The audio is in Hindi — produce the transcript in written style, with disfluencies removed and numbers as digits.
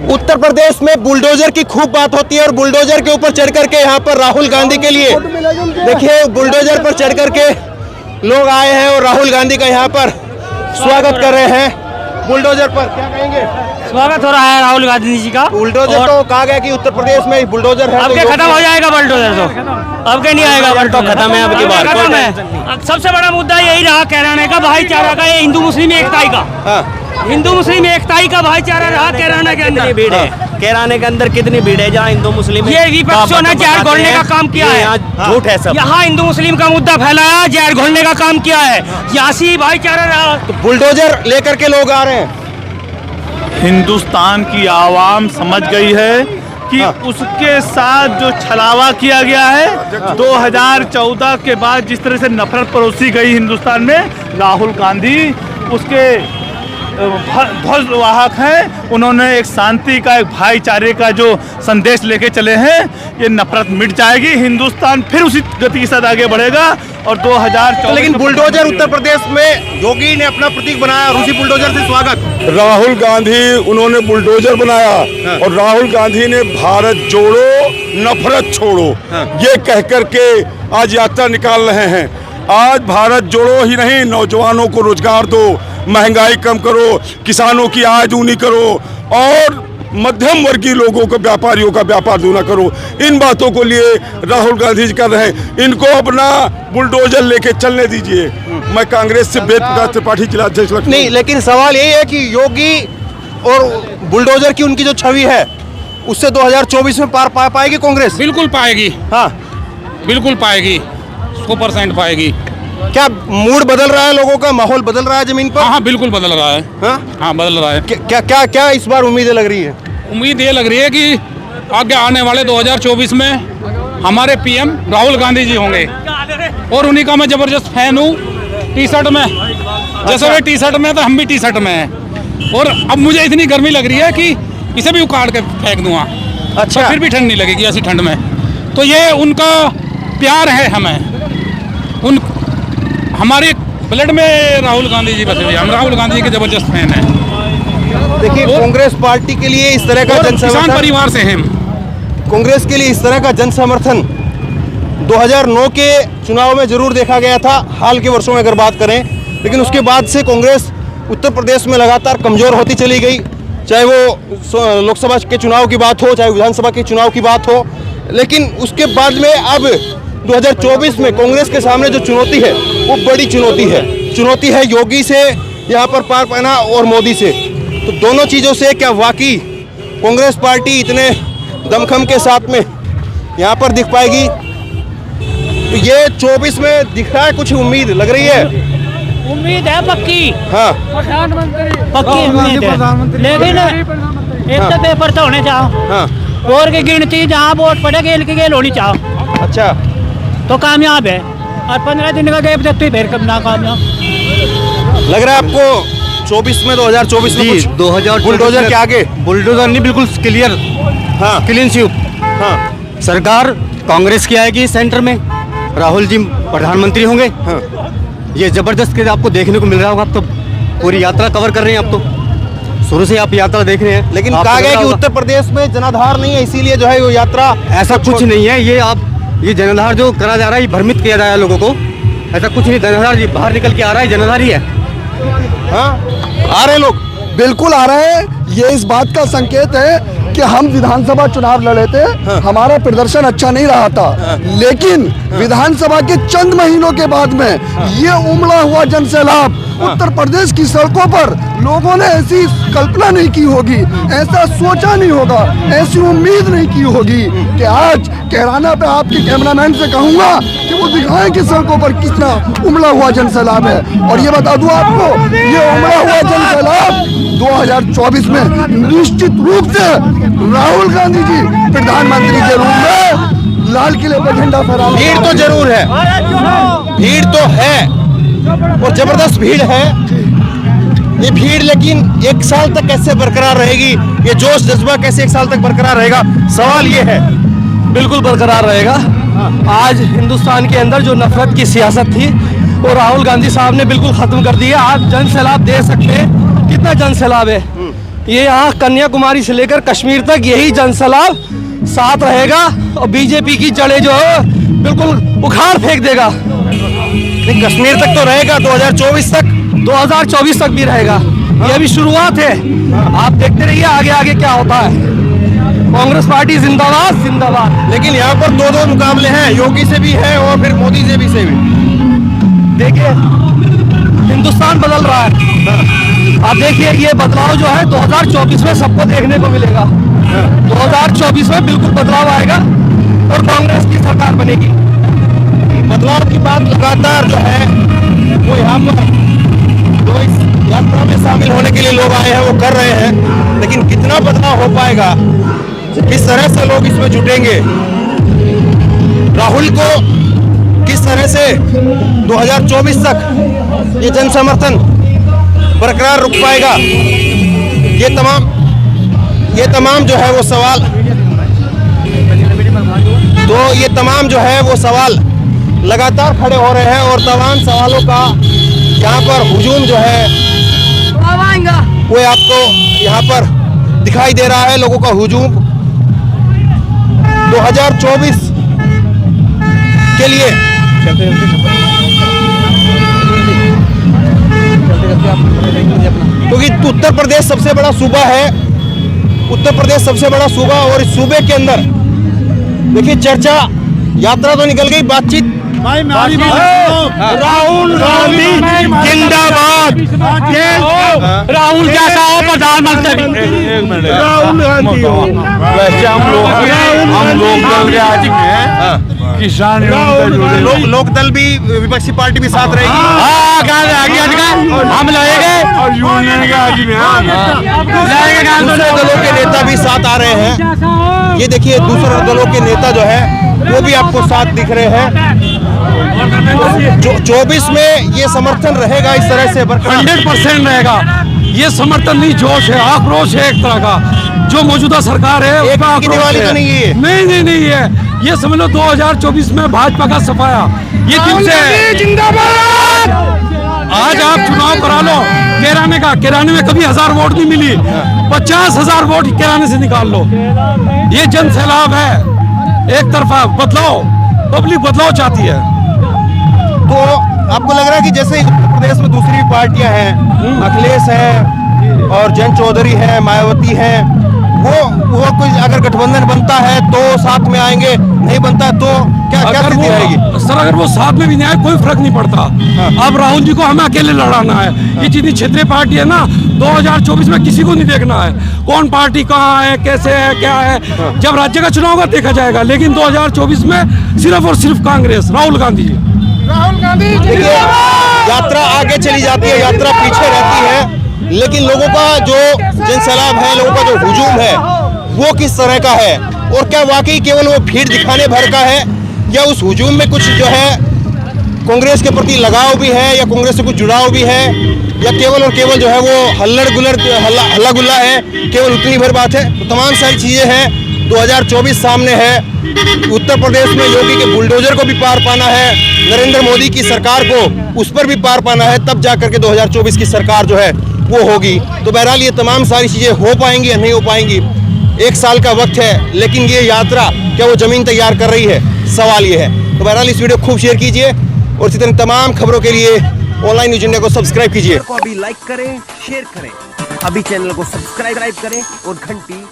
उत्तर प्रदेश में बुलडोजर की खूब बात होती है और बुलडोजर के ऊपर चढ़ करके यहाँ पर राहुल गांधी के लिए देखिए बुलडोजर पर चढ़ करके लोग आए हैं और राहुल गांधी का यहाँ पर स्वागत कर रहे हैं। बुलडोजर पर क्या कहेंगे? स्वागत हो रहा है राहुल गांधी जी का। बुलडोजर तो कहा गया कि उत्तर प्रदेश में बुलडोजर है, अब के खत्म हो जाएगा बुलडोजर तो अब के नहीं आएगा बुलडोजर, खत्म है अब की बार खत्म है। सबसे बड़ा मुद्दा यही रहा कैराने का भाईचारा का, ये हिंदू मुस्लिम एकताई का, हिंदू मुस्लिम एकताई का भाईचारा रहा कैराना के अंदर। भीड़ है कैराने के अंदर, कितनी भीड़ है जहाँ हिंदू मुस्लिम ये विपक्षों ने जहर घोलने का काम किया है, झूठ है सब। यहाँ हिंदू मुस्लिम का मुद्दा फैलाया, जहर घोलने का काम किया है, यहाँ से भाईचारा रहा। तो बुलडोजर लेकर के लोग आ रहे हैं। हिंदुस्तान की आवाम समझ गई है कि उसके साथ जो छलावा किया गया है 2014 के बाद, जिस तरह से नफरत परोसी गई हिंदुस्तान में, राहुल गांधी उसके ध्वजवाहक हैं। उन्होंने एक शांति का, एक भाईचारे का जो संदेश लेके चले हैं, ये नफरत मिट जाएगी, हिंदुस्तान फिर उसी गति के साथ आगे बढ़ेगा। और 2014 लेकिन बुलडोजर उत्तर प्रदेश में योगी ने अपना प्रतीक बनाया और उसी बुलडोजर से स्वागत। राहुल गांधी उन्होंने बुलडोजर बनाया और राहुल गांधी ने भारत जोड़ो नफरत छोड़ो ये कह करके आज यात्रा निकाल रहे हैं। आज भारत जोड़ो ही नहीं, नौजवानों को रोजगार दो, महंगाई कम करो, किसानों की आय दूनी करो और मध्यम वर्गीय लोगों को, व्यापारियों का व्यापार दूना करो। इन बातों को लिए राहुल गांधी जी कर रहे हैं। इनको अपना बुलडोजर लेके चलने दीजिए। मैं कांग्रेस से वेद प्रकाश त्रिपाठी जिलाध्यक्ष नहीं, लेकिन सवाल यही है कि योगी और बुलडोजर की उनकी जो छवि है उससे 2024 में पार पा पाएगी कांग्रेस? बिल्कुल पाएगी। हाँ, बिल्कुल पाएगी, 100% पाएगी। क्या मूड बदल रहा है लोगों का, माहौल बदल रहा है जमीन पर? हाँ बिल्कुल बदल रहा है। हाँ बदल रहा है। क्या क्या क्या इस बार उम्मीदें लग रही है? उम्मीद ये लग रही है कि आगे आने वाले 2024 में हमारे पीएम राहुल गांधी जी होंगे और उन्हीं का मैं जबरदस्त फैन हूँ। टी शर्ट में जैसे वे टी शर्ट में तो हम भी टी शर्ट में हैं और अब मुझे इतनी गर्मी लग रही है कि इसे भी उखाड़ के फेंक दूंगा। अच्छा, फिर भी ठंड नहीं लगेगी ऐसी ठंड में। तो ये उनका प्यार है हमें, उन हमारे ब्लड में राहुल गांधी जी बसे हुए, हम राहुल गांधी के जबरदस्त फैन हैं। देखिए कांग्रेस पार्टी के लिए इस तरह का किसान जनसमर्थन, परिवार से हैं। कांग्रेस के लिए इस तरह का जन समर्थन 2009 के चुनाव में जरूर देखा गया था, हाल के वर्षों में अगर बात करें, लेकिन उसके बाद से कांग्रेस उत्तर प्रदेश में लगातार कमजोर होती चली गई। चाहे वो लोकसभा के चुनाव की बात हो, चाहे विधानसभा के चुनाव की बात हो, लेकिन उसके बाद में अब 2024 में कांग्रेस के सामने जो चुनौती है वो बड़ी चुनौती है योगी से यहाँ पर पार पाना और मोदी से। तो दोनों चीज़ों से क्या वाकई कांग्रेस पार्टी इतने दमखम के साथ में यहाँ पर दिख पाएगी? तो ये 24 में दिख रहा है, कुछ उम्मीद लग रही है? उम्मीद है पक्की। हाँ, पक्की उम्मीद है, लेकिन एक तो पेपर तो होने चाहो। हाँ, और की गिनती जहाँ वोट पड़े गेल की गेल होनी चाहो अच्छा, तो कामयाब है। और 15 दिन का गैप देखते फिर कब नाकामयाब लग रहा है आपको 24 में 2024 में कुछ 2024 बुलडोजर के आगे? बुलडोजर नहीं, बिल्कुल क्लियर, हाँ, क्लीन स्वीप। हाँ, सरकार कांग्रेस की आएगी सेंटर में, राहुल जी प्रधानमंत्री होंगे। हाँ, ये जबरदस्त के आपको देखने को मिल रहा होगा। आप तो पूरी यात्रा कवर कर रहे हैं, आप तो शुरू से आप यात्रा देख रहे हैं। लेकिन कहा गया कि उत्तर प्रदेश में जनाधार नहीं है, इसीलिए जो है वो यात्रा। ऐसा कुछ नहीं है। ये जनाधार जो करा जा रहा है, ये भ्रमित किया जा रहा है लोगों को। ऐसा कुछ नहीं, जनाधार बाहर निकल के आ रहा है, जनाधार ही है। हाँ, आ रहे लोग, बिल्कुल आ रहे हैं। ये इस बात का संकेत है कि हम विधानसभा चुनाव लड़े थे, हमारा प्रदर्शन अच्छा नहीं रहा था, लेकिन विधानसभा के चंद महीनों के बाद में ये उमड़ा हुआ जनसैलाब उत्तर प्रदेश की सड़कों पर, लोगों ने ऐसी कल्पना नहीं की होगी, ऐसा सोचा नहीं होगा, ऐसी उम्मीद नहीं की होगी कि आज कैराना पे आपके कैमरामैन से कहूंगा कि वो दिखाएं कि सड़कों पर कितना उमड़ा हुआ जनसैलाब है। और ये बता दूं आपको, ये उमड़ा हुआ जनसैलाब 2024 में निश्चित रूप से राहुल गांधी जी प्रधानमंत्री के रूप में लाल किले पर झंडा फहरा। भीड़ तो जरूर है, भीड़ तो है और जबरदस्त भीड़ है ये भीड़, लेकिन एक साल तक कैसे बरकरार रहेगी? ये जोश जज्बा कैसे एक साल तक बरकरार रहेगा? सवाल ये है। बिल्कुल बरकरार रहेगा। आज हिंदुस्तान के अंदर जो नफरत की सियासत थी वो राहुल गांधी साहब ने बिल्कुल खत्म कर दी है। आप जन सैलाब दे सकते हैं, कितना जन सैलाब है, ये यहाँ कन्याकुमारी से लेकर कश्मीर तक यही जनसलाब साथ रहेगा और बीजेपी की जड़ें जो है बिल्कुल उखाड़ फेंक देगा। नहीं, कश्मीर तक तो रहेगा 2024 तक। 2024 तक भी रहेगा। ये अभी शुरुआत है, आप देखते रहिए आगे आगे क्या होता है। कांग्रेस पार्टी जिंदाबाद जिंदाबाद। लेकिन यहाँ पर दो मुकाबले हैं, योगी से भी है और फिर मोदी से भी देखिए हिंदुस्तान बदल रहा है। आप देखिए ये बदलाव जो है 2024 में सबको देखने को मिलेगा। 2024 में बिल्कुल बदलाव आएगा और कांग्रेस की सरकार बनेगी। बदलाव की बात लगातार जो है वो यहाँ पर जो इस यात्रा में शामिल होने के लिए लोग आए हैं वो कर रहे हैं, लेकिन कितना बदलाव हो पाएगा, किस तरह से लोग इसमें जुटेंगे, राहुल को किस तरह से 2024 तक ये जन समर्थन बरकरार रुक पाएगा, ये तमाम जो है वो सवाल, तो ये तमाम जो है वो सवाल लगातार खड़े हो रहे हैं और तमाम सवालों का यहाँ पर हुजूम जो है वो आपको यहाँ पर दिखाई दे रहा है। लोगों का हुजूम 2024 के लिए क्योंकि उत्तर प्रदेश सबसे बड़ा सूबा है, उत्तर प्रदेश सबसे बड़ा सूबा और इस सूबे के अंदर देखिए चर्चा, यात्रा तो निकल गई, बातचीत राहुल गांधी जिंदाबाद। राहुल कैसा हो प्रधानमंत्री? राहुल गांधी वैसे हम लोग दल के आज में किसान लोकदल भी विपक्षी पार्टी भी साथ रहेगी, हम लगेंगे और यूनियन के आज में दूसरे दलों के नेता भी साथ आ रहे हैं। ये देखिए दूसरे दलों के नेता जो है वो भी आपको साथ दिख रहे हैं। जो 24 में ये समर्थन रहेगा इस तरह से 100% रहेगा। ये समर्थन नहीं, जोश है, आक्रोश है एक तरह का। जो मौजूदा सरकार है एक की दिवाली तो नहीं है, नहीं है। ये समझ लो 2024 में भाजपा का सफाया ये दिन से जिंदाबाद। आज आप चुनाव करा लो किराने का, किराने में कभी 1000 वोट नहीं मिली, 50,000 वोट किराने से निकाल लो। ये जन सैलाब है, एक तरफा बदलाव, पब्लिक बदलाव चाहती है। तो आपको लग रहा है कि जैसे उत्तर प्रदेश में दूसरी पार्टियां हैं, अखिलेश है और जयंत चौधरी है, मायावती है, वो कुछ अगर गठबंधन बनता है तो साथ में आएंगे, नहीं बनता तो क्या स्थिति रहेगी? सर अगर वो साथ में भी नहीं आए कोई फर्क नहीं पड़ता। अब राहुल जी को हमें अकेले लड़ाना है। ये जितनी क्षेत्रीय पार्टी है ना, 2024 में किसी को नहीं देखना है कौन पार्टी कहाँ है, कैसे है, क्या है। जब राज्य का चुनाव होगा देखा जाएगा, लेकिन 2024 में सिर्फ और सिर्फ कांग्रेस, राहुल गांधी जी। देखिए यात्रा आगे चली जाती है, यात्रा पीछे रहती है, लेकिन लोगों का जो जनसैलाब है, लोगों का जो हुजूम है वो किस तरह का है और क्या वाकई केवल वो भीड़ दिखाने भर का है या उस हुजूम में कुछ जो है कांग्रेस के प्रति लगाव भी है या कांग्रेस से कुछ जुड़ाव भी है या केवल और केवल जो है वो हल्ला गुल्ला है, केवल उतनी भर बात है। तो तमाम सारी चीज़ें हैं। 2024 सामने है, उत्तर प्रदेश में योगी के बुलडोजर को भी पार पाना है, नरेंद्र मोदी की सरकार को उस पर भी पार पाना है, तब जा करके 2024 की सरकार जो है वो होगी। तो बहरहाल ये तमाम सारी चीज़ें हो पाएंगी या नहीं हो पाएंगी, 1 साल का वक्त है, लेकिन ये यात्रा क्या वो ज़मीन तैयार कर रही है, सवाल ये है। तो बहरहाल इस वीडियो को खूब शेयर कीजिए और इसी तरह तमाम खबरों के लिए ऑनलाइन न्यूज़ इंडिया को सब्सक्राइब कीजिए। अभी लाइक करें, शेयर करें, अभी चैनल को सब्सक्राइब करें और घंटी